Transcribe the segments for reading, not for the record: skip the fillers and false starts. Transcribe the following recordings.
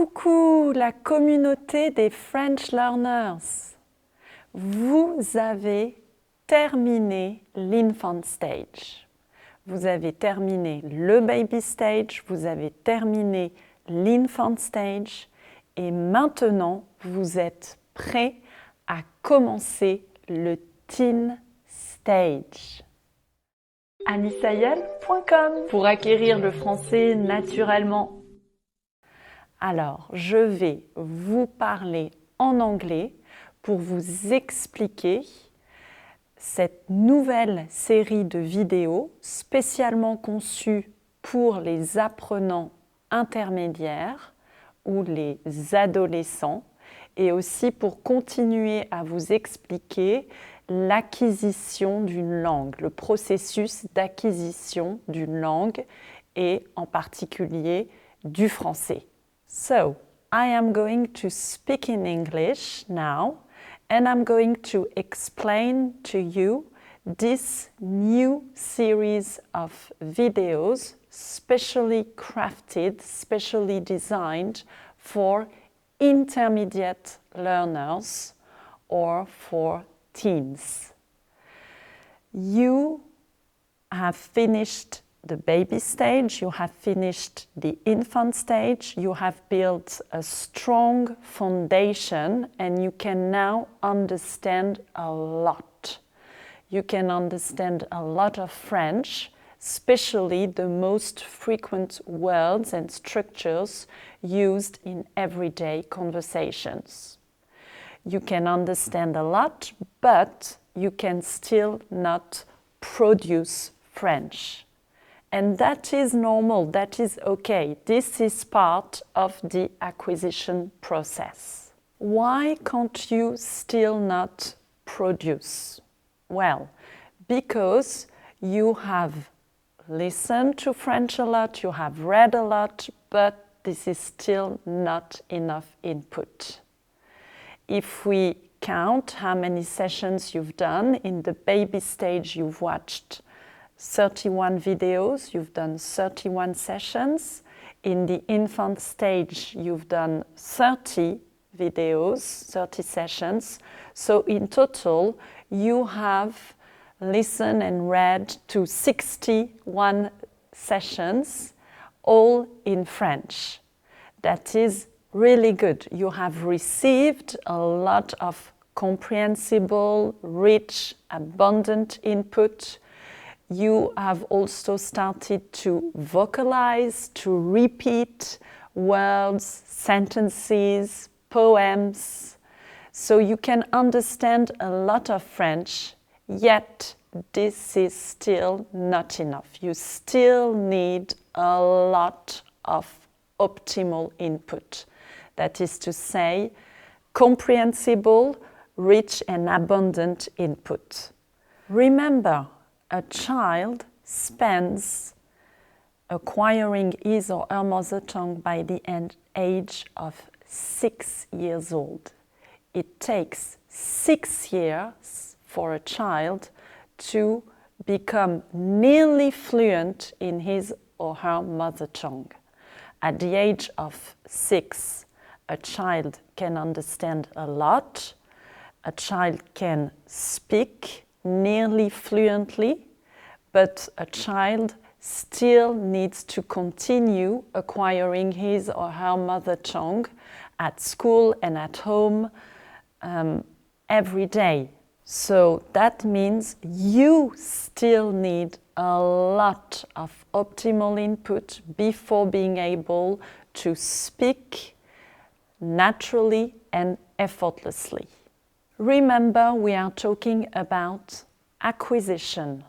Coucou la communauté des French Learners. Vous avez terminé l'infant stage. Vous avez terminé le baby stage, vous avez terminé l'infant stage et maintenant vous êtes prêt à commencer le teen stage. anisayel.com pour acquérir le français naturellement. Alors, je vais vous parler en anglais pour vous expliquer cette nouvelle série de vidéos spécialement conçue pour les apprenants intermédiaires ou les adolescents et aussi pour continuer à vous expliquer l'acquisition d'une langue, le processus d'acquisition d'une langue et en particulier du français. So, I am going to speak in English now and I'm going to explain to you this new series of videos specially crafted, specially designed for intermediate learners or for teens. You have finished the baby stage, you have finished the infant stage, you have built a strong foundation and you can now understand a lot. You can understand a lot of French, especially the most frequent words and structures used in everyday conversations. You can understand a lot, but you can still not produce French. And that is normal, that is okay. This is part of the acquisition process. Why can't you still not produce? Well, because you have listened to French a lot, you have read a lot, but this is still not enough input. If we count how many sessions you've done, in the baby stage you've watched 31 videos, you've done 31 sessions. In the infant stage, you've done 30 videos, 30 sessions. So in total, you have listened and read to 61 sessions, all in French. That is really good. You have received a lot of comprehensible, rich, abundant input. You have also started to vocalize, to repeat words, sentences, poems. So you can understand a lot of French, yet this is still not enough. You still need a lot of optimal input. That is to say, comprehensible, rich and abundant input. Remember, a child spends acquiring his or her mother tongue by the age of 6 years old. It takes 6 years for a child to become nearly fluent in his or her mother tongue. At the age of 6, a child can understand a lot, a child can speak nearly fluently, but a child still needs to continue acquiring his or her mother tongue at school and at home every day. So that means you still need a lot of optimal input before being able to speak naturally and effortlessly. Remember, we are talking about acquisition,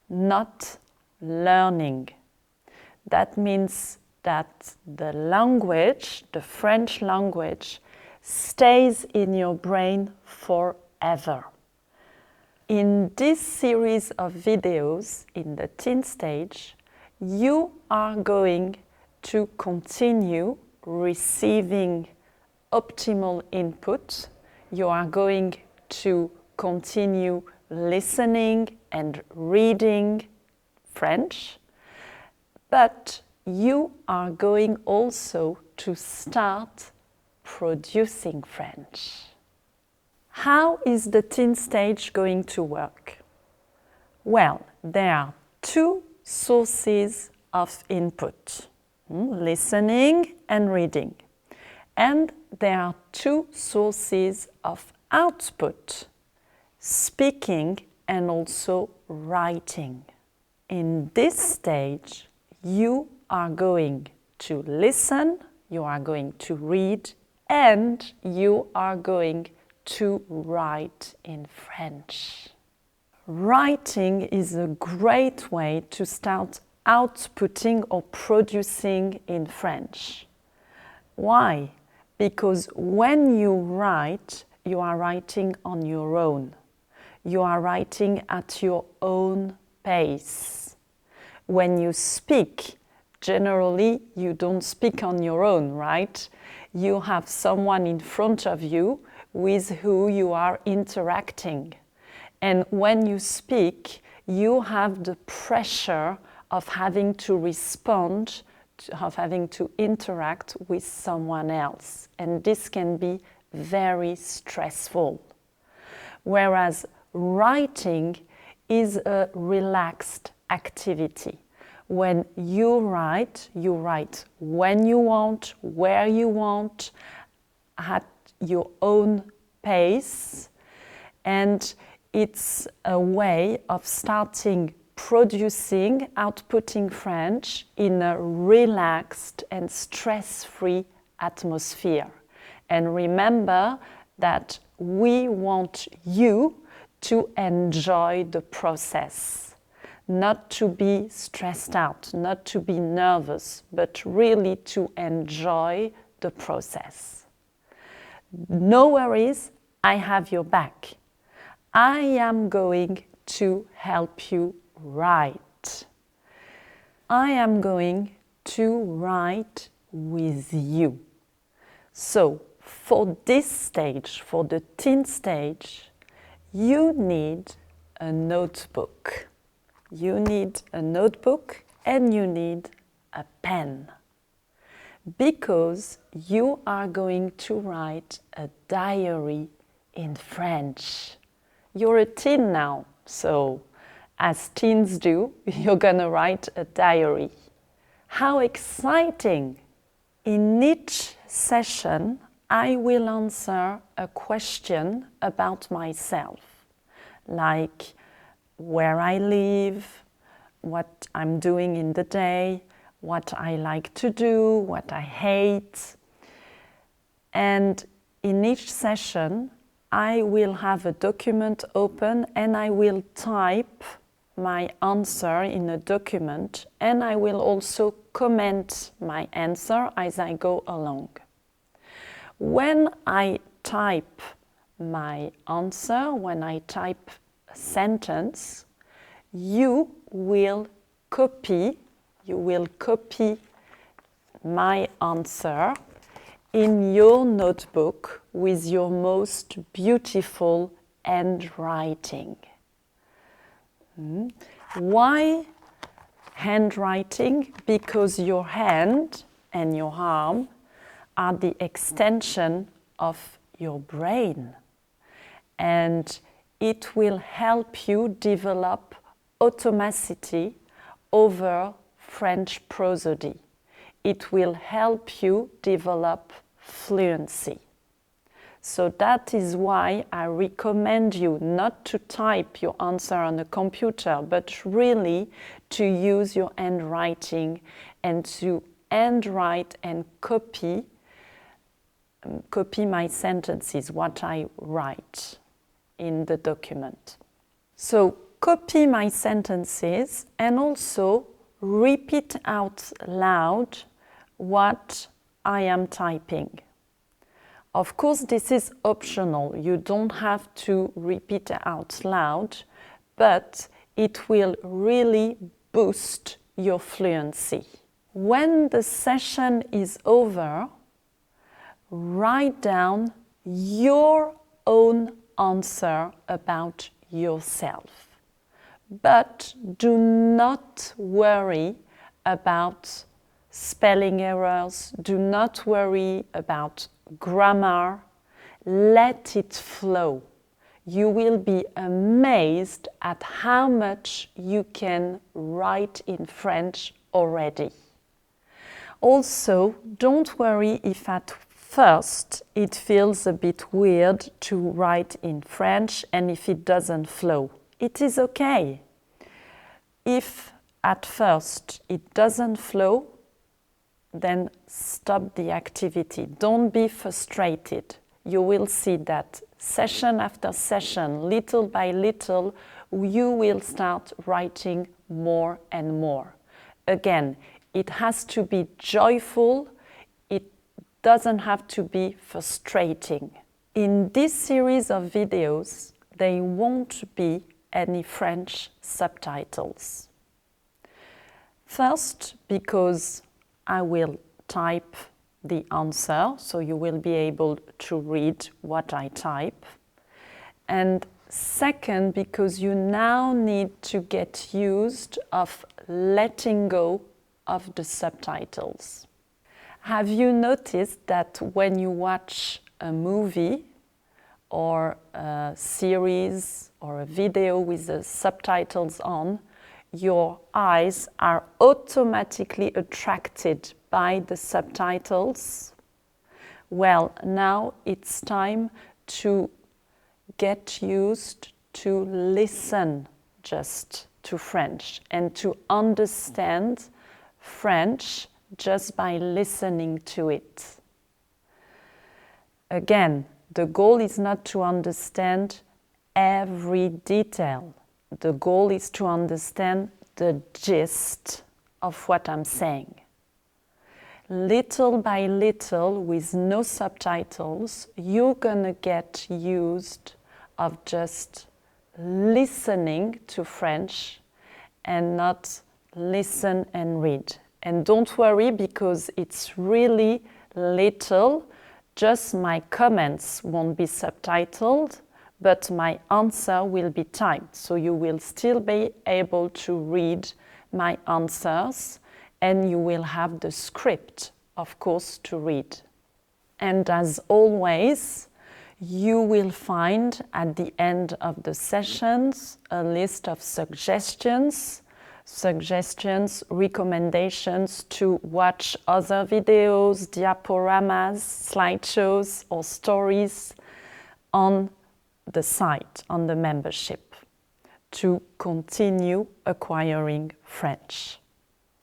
not learning. That means that the language, the French language, stays in your brain forever. In this series of videos in the teen stage, you are going to continue receiving optimal input. You are going to continue listening and reading French, but you are going also to start producing French. How is the teen stage going to work? Well, there are two sources of input, listening and reading. And there are two sources of output, speaking and also writing. In this stage, you are going to listen, you are going to read, and you are going to write in French. Writing is a great way to start outputting or producing in French. Why? Because when you write, you are writing on your own. You are writing at your own pace. When you speak, generally you don't speak on your own, right? You have someone in front of you with who you are interacting. And when you speak, you have the pressure of having to respond, of having to interact with someone else. And this can be very stressful. Whereas writing is a relaxed activity. When you write when you want, where you want, at your own pace, and it's a way of starting producing, outputting French in a relaxed and stress-free atmosphere. And remember that we want you to enjoy the process, not to be stressed out, not to be nervous, but really to enjoy the process. No worries, I have your back. I am going to help you write. I am going to write with you. So, for this stage, for the teen stage, you need a notebook. You need a notebook and you need a pen. Because you are going to write a diary in French. You're a teen now, so as teens do, you're gonna write a diary. How exciting! In each session, I will answer a question about myself, like where I live, what I'm doing in the day, what I like to do, what I hate. And in each session, I will have a document open and I will type my answer in a document, and I will also comment my answer as I go along. When I type my answer, when I type a sentence, you will copy my answer in your notebook with your most beautiful handwriting. Why handwriting? Because your hand and your arm are the extension of your brain, and it will help you develop automaticity over French prosody. It will help you develop fluency. So that is why I recommend you not to type your answer on a computer, but really to use your handwriting and to handwrite and copy my sentences, what I write in the document. So copy my sentences and also repeat out loud what I am typing. Of course, this is optional. You don't have to repeat out loud, but it will really boost your fluency. When the session is over, write down your own answer about yourself. But do not worry about spelling errors. Do not worry about grammar. Let it flow. You will be amazed at how much you can write in French already. Also, don't worry if at first it feels a bit weird to write in French and if it doesn't flow. It is okay. If at first it doesn't flow, then stop the activity. Don't be frustrated. You will see that session after session, little by little, you will start writing more and more. Again, it has to be joyful. It doesn't have to be frustrating. In this series of videos, there won't be any French subtitles. First, because I will type the answer, so you will be able to read what I type. And second, because you now need to get used of letting go of the subtitles. Have you noticed that when you watch a movie or a series or a video with the subtitles on, your eyes are automatically attracted by the subtitles? Well, now it's time to get used to listen just to French and to understand French just by listening to it. Again, the goal is not to understand every detail. The goal is to understand the gist of what I'm saying. Little by little, with no subtitles, you're gonna get used of just listening to French and not listen and read. And don't worry, because it's really little. Just my comments won't be subtitled, but my answer will be typed. So you will still be able to read my answers, and you will have the script, of course, to read. And as always, you will find at the end of the sessions a list of suggestions, recommendations to watch other videos, diaporamas, slideshows, or stories on the site, on the membership, to continue acquiring French.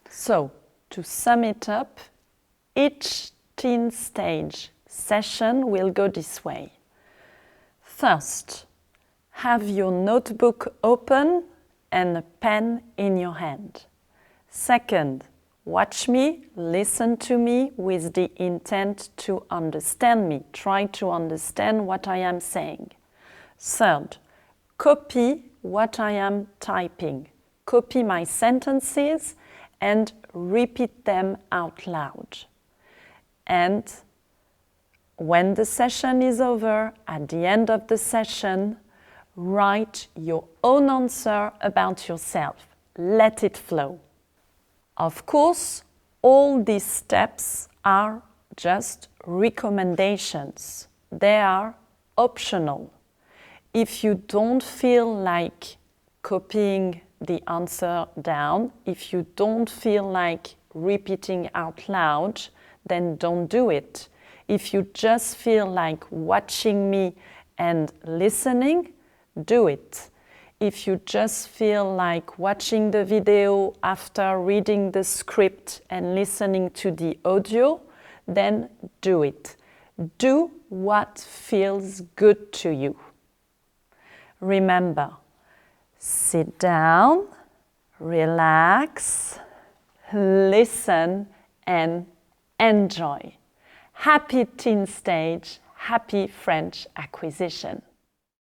So, to sum it up, each teen stage session will go this way. First, have your notebook open and a pen in your hand. Second, watch me, listen to me with the intent to understand me. Try to understand what I am saying. Third, copy what I am typing. Copy my sentences and repeat them out loud. And when the session is over, at the end of the session, write your own answer about yourself. Let it flow. Of course, all these steps are just recommendations. They are optional. If you don't feel like copying the answer down, if you don't feel like repeating out loud, then don't do it. If you just feel like watching me and listening, do it. If you just feel like watching the video after reading the script and listening to the audio, then do it. Do what feels good to you. Remember, sit down, relax, listen, and enjoy. Happy teen stage, happy French acquisition.